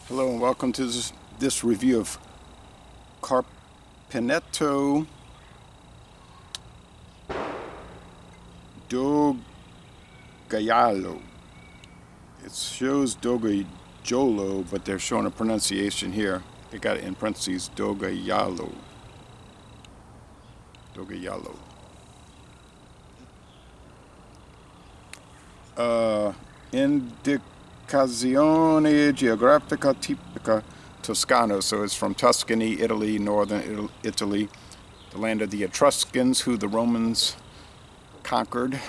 Hello and welcome to this review of Carpineto Dogajolo. It shows Dogajolo, but they're showing a pronunciation here. They got it in parentheses, Dogajolo. Dogajolo. Indicazione geografica tipica Toscano. So it's from Tuscany, Italy, northern Italy, the land of the Etruscans, who the Romans conquered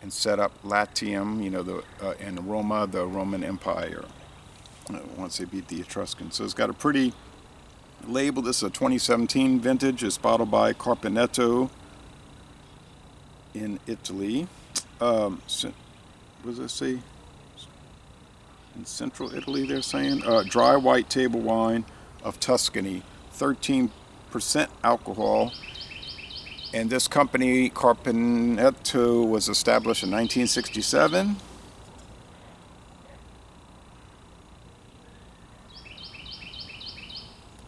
and set up Latium, and Roma, the Roman Empire, once they beat the Etruscans. So it's got a pretty label. This is a 2017 vintage. It's bottled by Carpineto in Italy. What does it say? In central Italy, they're saying. Dry white table wine of Tuscany, 13% alcohol. And this company, Carpineto, was established in 1967.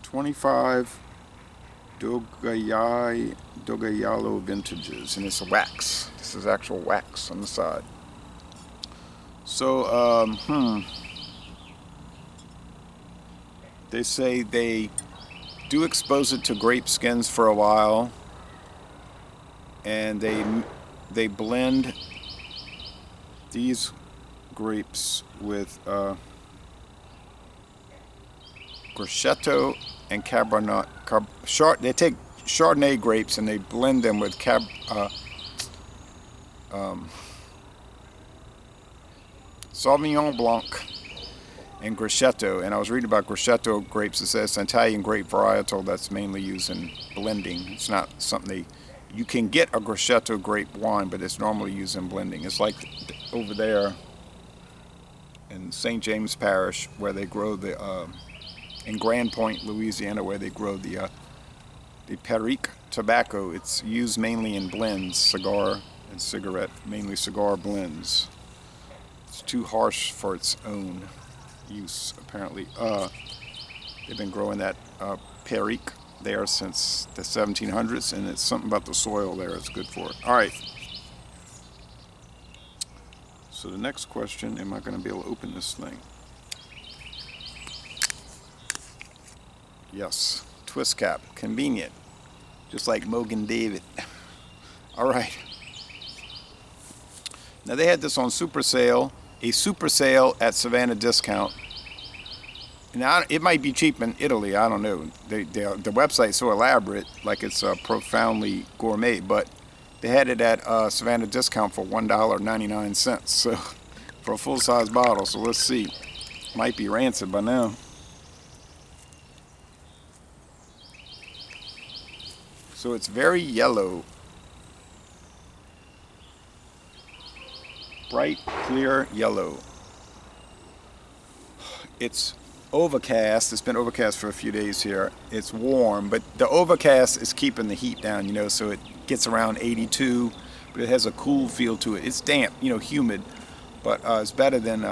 '25 Dogajolo vintages, and it's a wax. This is actual wax on the side. So, they say they do expose it to grape skins for a while, and they blend these grapes with Grechetto and Cabernet. They take Chardonnay grapes and they blend them with Sauvignon Blanc and Grechetto. And I was reading about Grechetto grapes. It says it's an Italian grape varietal that's mainly used in blending. It's not something you can get a Grechetto grape wine, but it's normally used in blending. It's like over there in St. James Parish, where they grow in Grand Point, Louisiana, where they grow the Perique tobacco. It's used mainly in blends, cigar and cigarette, mainly cigar blends. It's too harsh for its own use, apparently. They've been growing that Perique there since the 1700s, and it's something about the soil there that's good for it. All right. So the next question, am I going to be able to open this thing? Yes. Twist cap. Convenient. Just like Mogan David. All right. Now they had this on super sale. A super sale at Savannah discount. Now it might be cheap in Italy. I don't know. The website's so elaborate, like it's profoundly gourmet. But they had it at Savannah discount for $1.99. So for a full-size bottle. So let's see. Might be rancid by now. So it's very yellow. Bright, clear yellow. It's overcast. It's been overcast for a few days here. It's warm, but the overcast is keeping the heat down, so it gets around 82, but it has a cool feel to it. It's damp, humid, but it's better than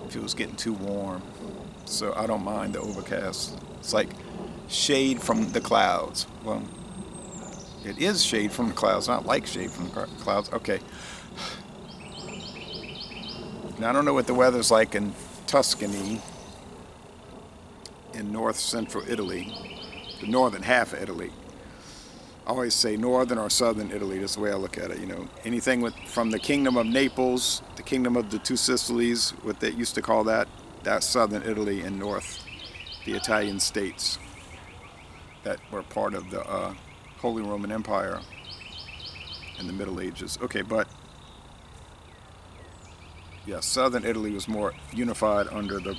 if it was getting too warm. So I don't mind the overcast. It's like shade from the clouds. Well, it is shade from the clouds, not like shade from the clouds. Okay. Now I don't know what the weather's like in Tuscany, in north central Italy, the northern half of Italy. I always say northern or southern Italy. That's the way I look at it. Anything from the Kingdom of Naples, the Kingdom of the Two Sicilies, what they used to call that's southern Italy, and north, the Italian states that were part of the Holy Roman Empire in the Middle Ages. Okay, but yeah, southern Italy was more unified under the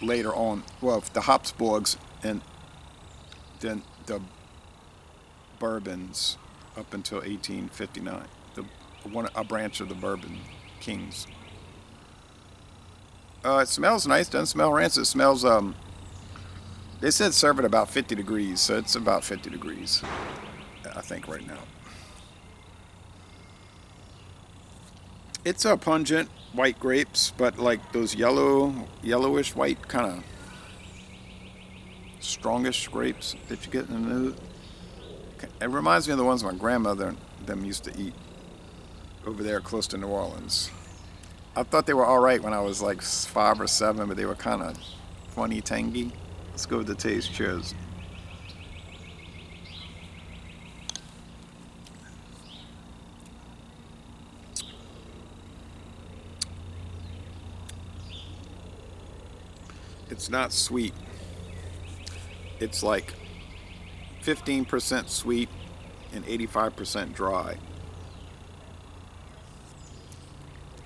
later on, the Habsburgs and then the Bourbons up until 1859. A branch of the Bourbon kings. It smells nice. Doesn't smell rancid. It smells. They said serve it about 50 degrees, so it's about 50 degrees, I think, right now. It's pungent. white grapes, but like those yellowish white kind of strongish grapes that you get in the. It reminds me of the ones my grandmother and them used to eat over there close to New Orleans. I thought they were all right when I was like 5 or 7, but they were kind of funny, tangy. Let's go with the taste. Cheers. It's not sweet. It's like 15% sweet and 85% dry.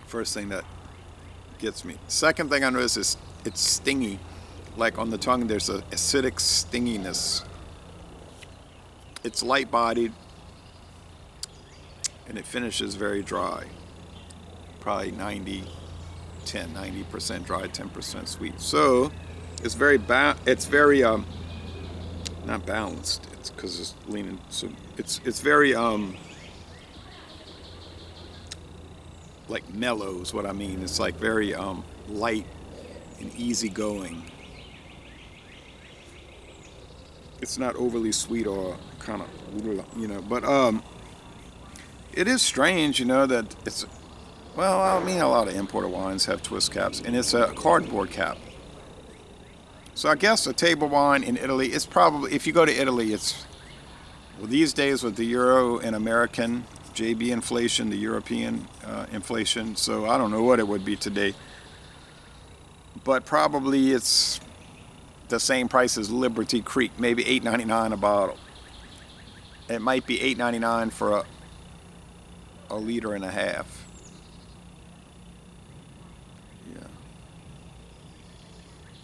First thing that gets me. Second thing I notice is it's stingy. Like on the tongue, there's an acidic stinginess. It's light-bodied, and it finishes very dry. Probably 90% dry, 10% sweet. So it's very not balanced. It's because it's leaning. So it's very like mellow is what I mean. It's like very light and easygoing. It's not overly sweet or kind of, but it is strange, that it's, well, I mean, a lot of imported wines have twist caps, and it's a cardboard cap. So I guess a table wine in Italy, it's probably, if you go to Italy, it's, well, these days with the euro and American JB inflation, the European inflation, so I don't know what it would be today, but probably it's the same price as Liberty Creek, maybe $8.99 a bottle. It might be $8.99 for a liter and a half. Yeah,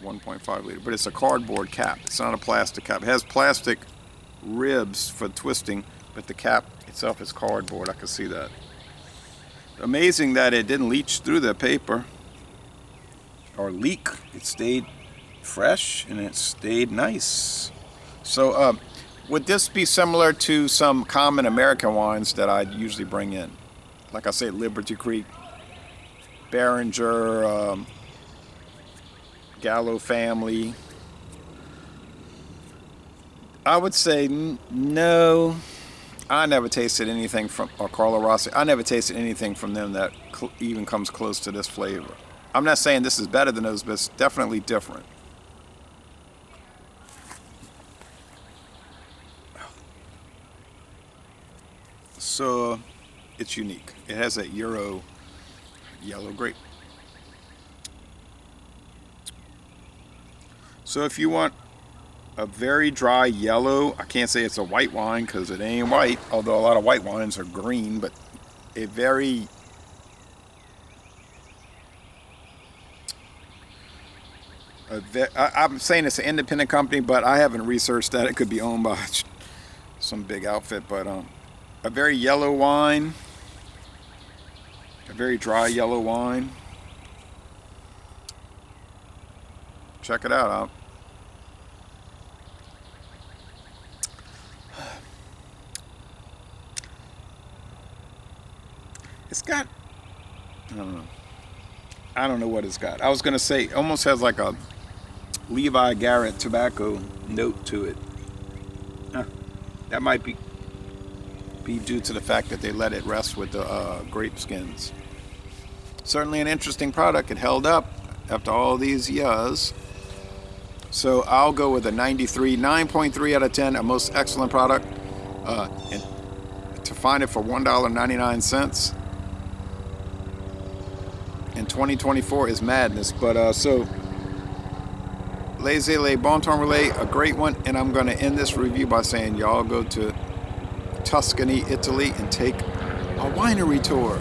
1.5 liter, but it's a cardboard cap. It's not a plastic cap. It has plastic ribs for twisting, but the cap itself is cardboard. I can see that. Amazing that it didn't leach through the paper or leak. It stayed fresh and it stayed nice. So would this be similar to some common American wines that I'd usually bring in? Like I say, Liberty Creek, Behringer, Gallo family. I would say no. I never tasted anything from, or Carlo Rossi, I never tasted anything from them that even comes close to this flavor. I'm not saying this is better than those, but it's definitely different. So it's unique. It has that Euro yellow grape. So if you want a very dry yellow, I can't say it's a white wine because it ain't white, although a lot of white wines are green, but a very I'm saying it's an independent company, but I haven't researched that. It could be owned by some big outfit, but a very yellow wine, a very dry yellow wine. Check it out. It's got, I don't know. I don't know what it's got. I was going to say, it almost has like a Levi Garrett tobacco note to it. That might be due to the fact that they let it rest with the grape skins. Certainly an interesting product. It held up after all these years. So I'll go with a 93, 9.3 out of 10, a most excellent product. And to find it for $1.99 in 2024 is madness. But so, Laissez-les bon temps relais, a great one. And I'm going to end this review by saying y'all go to Tuscany, Italy, and take a winery tour.